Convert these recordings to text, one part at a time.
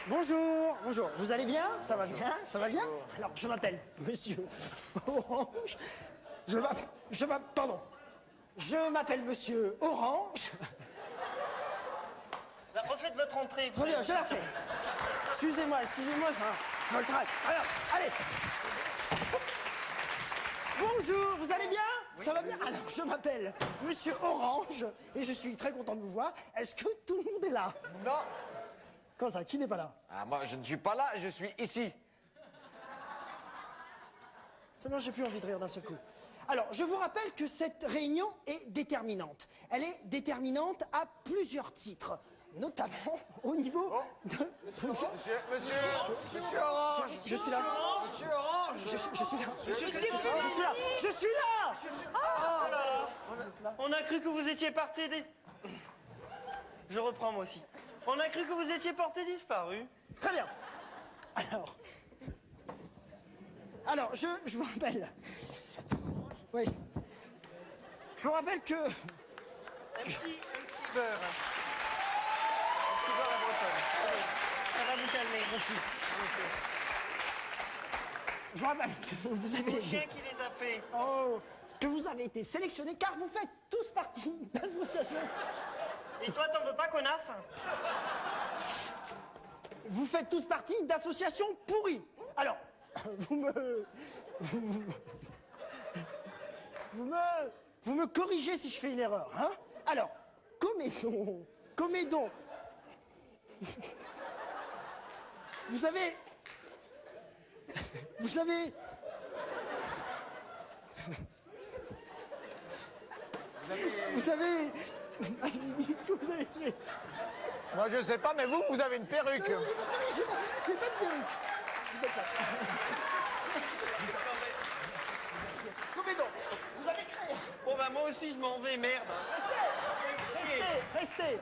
Bonjour, bonjour. Vous allez bien? Ça va bien? Ça va bien? Alors, je m'appelle Monsieur Orange. Pardon. Je m'appelle Monsieur Orange. Refaites votre entrée. Très bien, je la fais. Excusez-moi, ça me traque. Alors, allez. Bonjour, vous allez bien? Ça va bien? Alors, je m'appelle Monsieur Orange et je suis très content de vous voir. Est-ce que tout le monde est là? Non. Comment ça? Qui n'est pas là? Ah, moi, je ne suis pas là, je suis ici. Seulement, j'ai plus envie de rire d'un seul coup. Alors, je vous rappelle que cette réunion est déterminante. Elle est déterminante à plusieurs titres, notamment au niveau de... Monsieur Orange. Je suis là. Monsieur Orange. Je suis là. Je suis là. Oh là là. On a cru que vous étiez parti des... Je reprends moi aussi. On a cru que vous étiez porté disparu. Très bien. Alors, je vous rappelle. Oui. Je vous rappelle que... Un petit beurre. Un petit beurre à bretonne. Ça va vous calmer. Merci. Je vous rappelle que vous avez... Le chien qui les a fait. Oh, que vous avez été sélectionné car vous faites tous partie d'associations. Et toi, t'en veux pas, connasse? Vous faites tous partie d'associations pourries. Alors, vous me corrigez si je fais une erreur, hein? Alors, Comédon. Vous avez... Vas-y, dites ce que vous avez fait. Moi, je sais pas, mais vous avez une perruque. J'ai pas de perruque. Comédon, vous avez créé... Bon bah moi aussi je m'en vais, merde. Restez.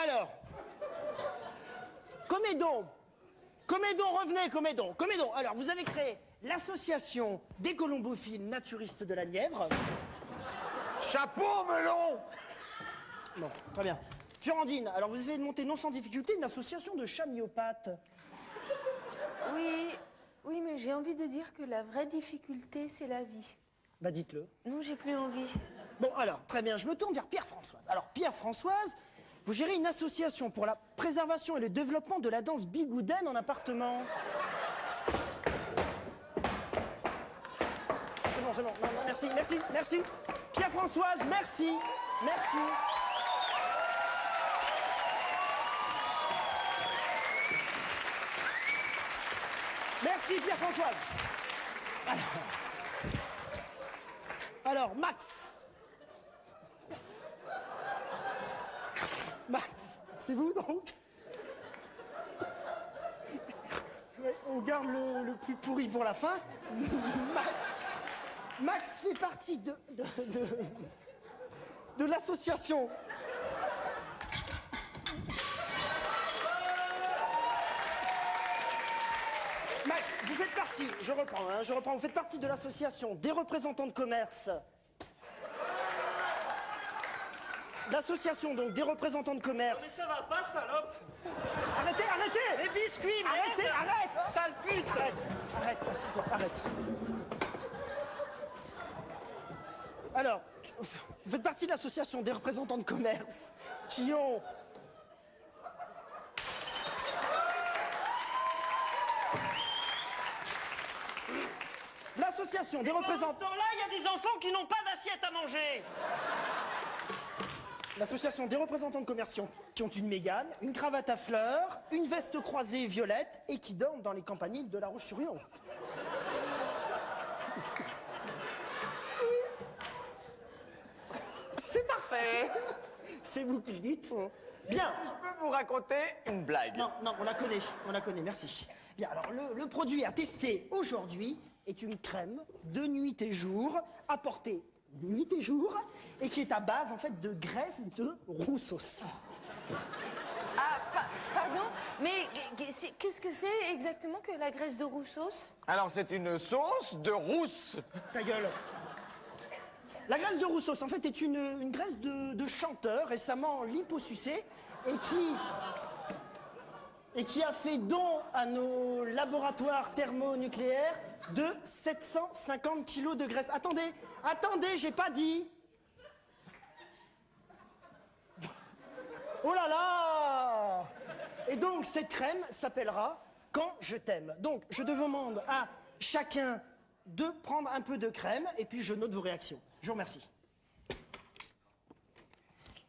Alors, Comédon, revenez, Comédon. Alors, vous avez créé l'association des colombophiles naturistes de la Nièvre. Chapeau melon. Bon, très bien. Fiorandine, alors vous essayez de monter non sans difficulté une association de chats myopathes. Oui, mais j'ai envie de dire que la vraie difficulté, c'est la vie. Bah dites-le. Non, j'ai plus envie. Bon, alors, très bien, je me tourne vers Pierre-Françoise. Alors, Pierre-Françoise, vous gérez une association pour la préservation et le développement de la danse bigoudaine en appartement. C'est bon. Non, merci. Pierre-Françoise, merci. Merci, Pierre-Françoise. Alors, Max, c'est vous donc? Ouais, on garde le plus pourri pour la fin. Max fait partie de l'association. Max, vous faites partie, je reprends, vous faites partie de l'association des représentants de commerce. L'association donc des représentants de commerce. Mais ça va pas, salope. Arrêtez. Les biscuits, merde. Arrête. Sale pute. Arrête, assis-toi, arrête. Alors, vous faites partie de l'association des représentants de commerce qui ont... L'association des représentants... Pendant ce temps-là, il y a des enfants qui n'ont pas d'assiette à manger. L'association des représentants de commerce qui ont une mégane, une cravate à fleurs, une veste croisée violette et qui dorment dans les campaniles de La Roche-sur-Yon. C'est parfait. C'est vous qui le dites. Bien. Je peux vous raconter une blague. Non, on la connaît, merci. Bien, alors le produit à tester aujourd'hui est une crème de nuit et jour apportée nuit et jour et qui est à base en fait de graisse de roussos. Pardon, mais qu'est-ce que c'est exactement que la graisse de roussos? Alors, c'est une sauce de rousse. Ta gueule. La graisse de Roussos, en fait, est une graisse de chanteur récemment liposucé et qui a fait don à nos laboratoires thermonucléaires de 750 kilos de graisse. Attendez, j'ai pas dit. Oh là là! Et donc, cette crème s'appellera Quand je t'aime. Donc, je demande à chacun de prendre un peu de crème et puis je note vos réactions. Je vous remercie.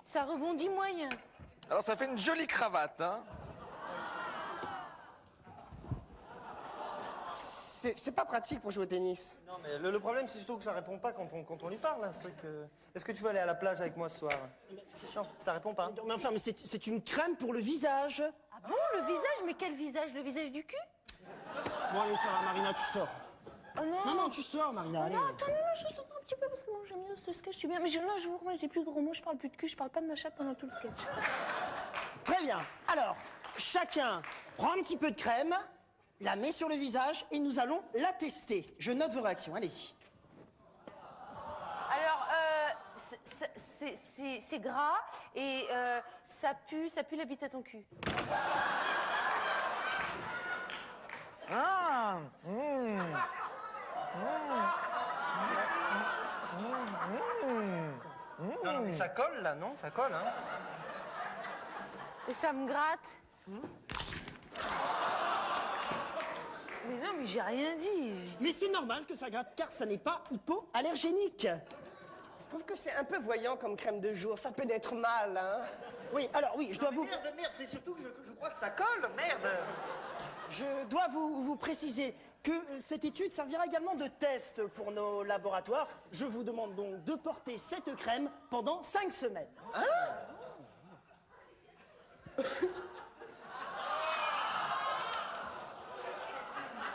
Ça rebondit moyen. Alors ça fait une jolie cravate, hein. C'est pas pratique pour jouer au tennis. Non, mais le problème, c'est surtout que ça répond pas quand on lui parle, hein, ce truc. Est-ce que tu veux aller à la plage avec moi ce soir? C'est chiant, ça répond pas. Mais enfin, mais c'est une crème pour le visage. Ah bon, le visage? Mais quel visage? Le visage du cul? Bon, allez, ça va, Marina, tu sors. Oh non. Non, tu sors, Marina, allez. Non, attends, non, je t'entends un petit peu parce que moi j'aime bien ce sketch, je suis bien. Mais là, je vous remets, j'ai plus de gros mots, je parle plus de cul, je parle pas de ma chatte pendant tout le sketch. Très bien. Alors, chacun prend un petit peu de crème, la met sur le visage et nous allons la tester. Je note vos réactions, allez-y. Alors, c'est gras et ça pue la bite à ton cul. Ah, Non, mais ça colle là, non? Ça colle, hein? Et ça me gratte. Mais non, mais j'ai rien dit. Mais c'est normal que ça gratte car ça n'est pas hypoallergénique. Je trouve que c'est un peu voyant comme crème de jour. Ça peut être mal, hein. Oui, alors oui, je dois vous... Merde, c'est surtout que je crois que ça colle, merde! Je dois vous préciser que cette étude servira également de test pour nos laboratoires. Je vous demande donc de porter cette crème pendant 5 semaines.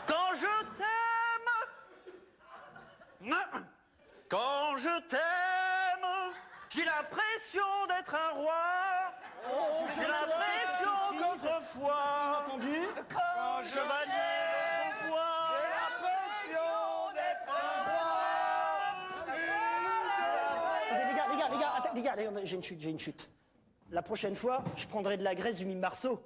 Quand je t'aime, quand je t'aime, j'ai l'impression d'être un roi. J'ai l'impression qu'autrefois, Entendu? quand chevalier au roi, j'ai l'impression d'être un roi. Attendez, les gars, attendez, j'ai une chute. La prochaine fois, je prendrai de la graisse du mime Marceau.